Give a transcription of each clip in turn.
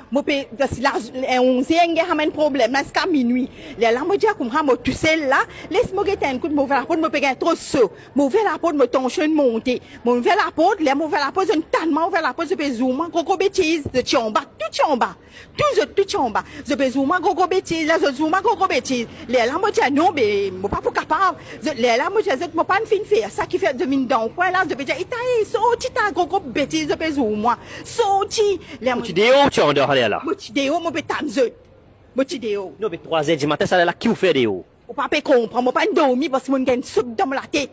Moi parce que là 11h il y a un problème là c'est à minuit. Là moi dis comme moi tout seul là, laisse-moi guetter un coup de mauvais la porte, moi péguer trop saut. Mauvais la porte me tension monter. Mauvais la porte, là mauvais la porte, un tellement ouvert la porte, je peux zoomer gros bêtise, de tiomba, tout tiomba. Tout tiomba. Je peux zoomer gros bêtise, là je zoomer gros bêtise. Là moi dis non mais moi pas pour capable. Là moi dis moi pas une fin faire ça qui fait de mine dans coin là, je peux dire itaï sorti ta gros bêtise, je peux zoomer. Sorti. Là moi Tu es où tu en dehors là? moi tu déo moi peux tamzeux. Moi tu déo. Non, mais 3 heures du matin, ça là qui vous fait des hauts? Ou pas comprendre, moi pas dormir parce que mon gagne soupe dans la tête.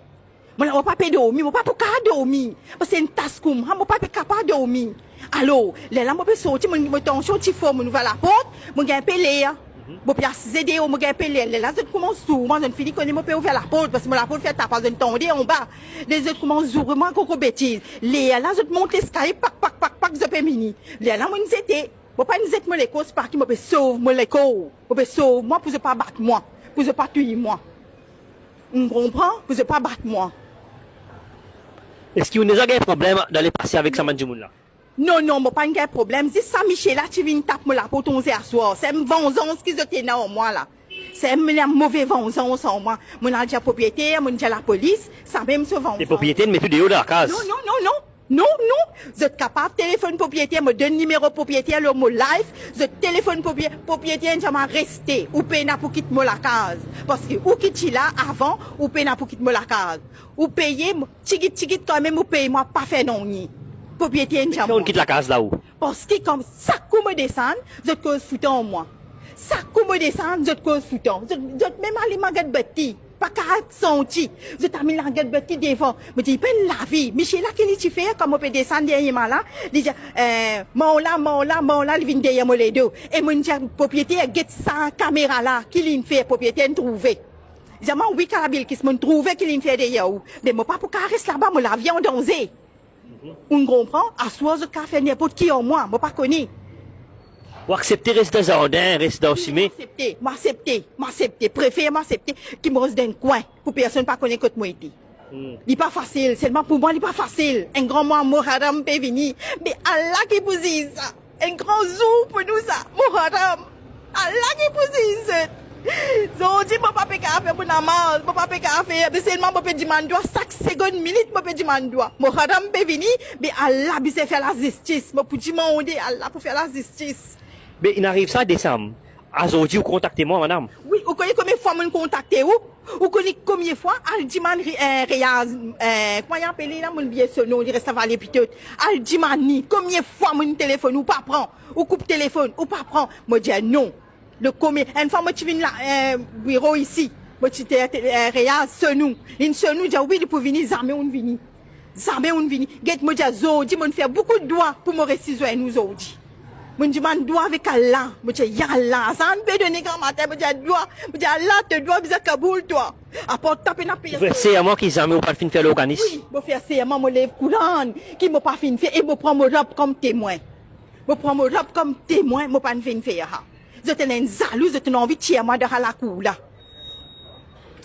Moi pas dormir, moi pas pour dormir parce que c'est une tasse comme moi pas capable dormir. Alors, là moi peux sortir mon tension ti fort mon ouvrir la porte, mon gagne pelé. Moi puis aider moi gagne pelé. Là je commence souvent je finis connais moi peut ouvrir la porte parce que la porte fait taper une tondée en bas. Les autres commencent ouvrir moi coco bêtise. Là je monte l'escalier pac je peux mini. Là moi c'était moi pas nous être moi les causes par qui moi peut sauver moi les causes. Moi peut sauver moi pour ne pas battre moi, pour ne pas tuer moi. On comprend pour ne pas battre moi. Est-ce que vous avez un problème d'aller passer avec Saman Djimoun là? Non, moi pas de problème. Si ça, Michel, là, tu viens taper moi là pour ton à soir. C'est une vengeance qui se tient en moi là. C'est une mauvaise vengeance en moi. Mon a déjà propriétaire, mon déjà la police, ça même se venge. Les propriétaires ne mettent plus des hauts dans la case. Non. Vous êtes capable de téléphoner propriétaire, me donne numéro propriétaire, le mot live. Vous téléphone propriétaire, je m'en rester. Ou paye pour quitter moi la case. Parce que, ou quitte là, avant, ou paye pour quitter moi la case. Ou payer, tigit quand même, ou paye moi pas fait non ni. Propriétaire, je on quitte la case là où? Parce que comme ça, comme me descend, vous êtes cause foutant en moi. Ça, comme me descend, vous êtes cause foutant. Vous êtes même allé manger bâti. Pas qu'à senti. Vous êtes mis la gueule bâti devant. Me dit, ben la vie. Michel, là, qu'est-ce que tu fais? Comme on peut descendre derrière là? Il dit, mon là, il vient derrière moi les deux. Et mon propriétaire, get sa caméra là, qu'il fait, propriétaire, trouvé. J'ai dit, oui, Carabil, qui se m'a trouvé qu'il fait derrière où. Mais moi, pas pour qu'à rester là-bas, moi, la viande dansée. On comprend? À soi, je peux faire n'importe qui en moi, moi, pas connu. Vous acceptez rester dans le jardin, rester dans le cimé? M'accepter, préfère m'accepter, qui me reste dans le coin, pour personne pas connaître que moi été. Il n'est pas facile, seulement pour moi, il n'est pas facile. Un grand mois, Moharam peut venir. Mais Allah qui vous dit ça. Un grand jour pour nous ça, Moharam. Allah qui vous dit ça. Donc, je ne peux pas faire pour namaz, je ne peux pas faire, mais seulement je peux demander chaque seconde, minute, je peux demander. Moharam peut venir, mais Allah peut faire la justice. Je peux demander Allah pour faire la justice. Mais il arrive ça en décembre. Aujourd'hui, vous contactez-moi, madame. Oui, vous connaissez combien de fois vous contactez vous? Vous connaissez combien de fois? Al diman Riyaz, comment il appelle là, mon billet sonore, il reste à valer peut-être. Al dimani, combien de fois mon téléphone, ou pas prend? Ou coupe téléphone, ou pas prend? Moi, je dis non. Le combien? Une fois, moi, tu viens là, bureau ici. Moi, tu t'es Riyaz, sonou. Une sonou, dit oui, il peut venir, jamais on vient. Jamais on vient. Get, moi, je dis, zodi, moi, faire beaucoup de doigts pour me recevoir nous aujourd'hui. Je demande doigt avec Allah. Je dis, Yallah, ça ne peut donner grand matin. Je dis, doigt. Je dis, Allah te doit, je dis, Kaboul, toi. Apporte taper na paix. C'est à moi qui jamais pas fin faire l'organisme. Oui, je fais c'est à moi, je lève Courant, qui m'a pas fin faire, et je prends mon robe comme témoin. Je prends mon robe comme témoin, je pas fin faire. Je te un jaloux, je te envie de tirer moi de la cour là.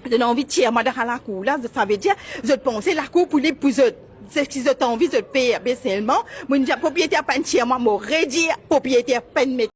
Je te envie de tirer moi de la cour là. Ça veut dire, je pense la cour pour les pousseux. C'est ce qu'ils ont envie de payer, mais seulement, mon propriétaire pas un tiers, moi, mon redire, propriétaire pas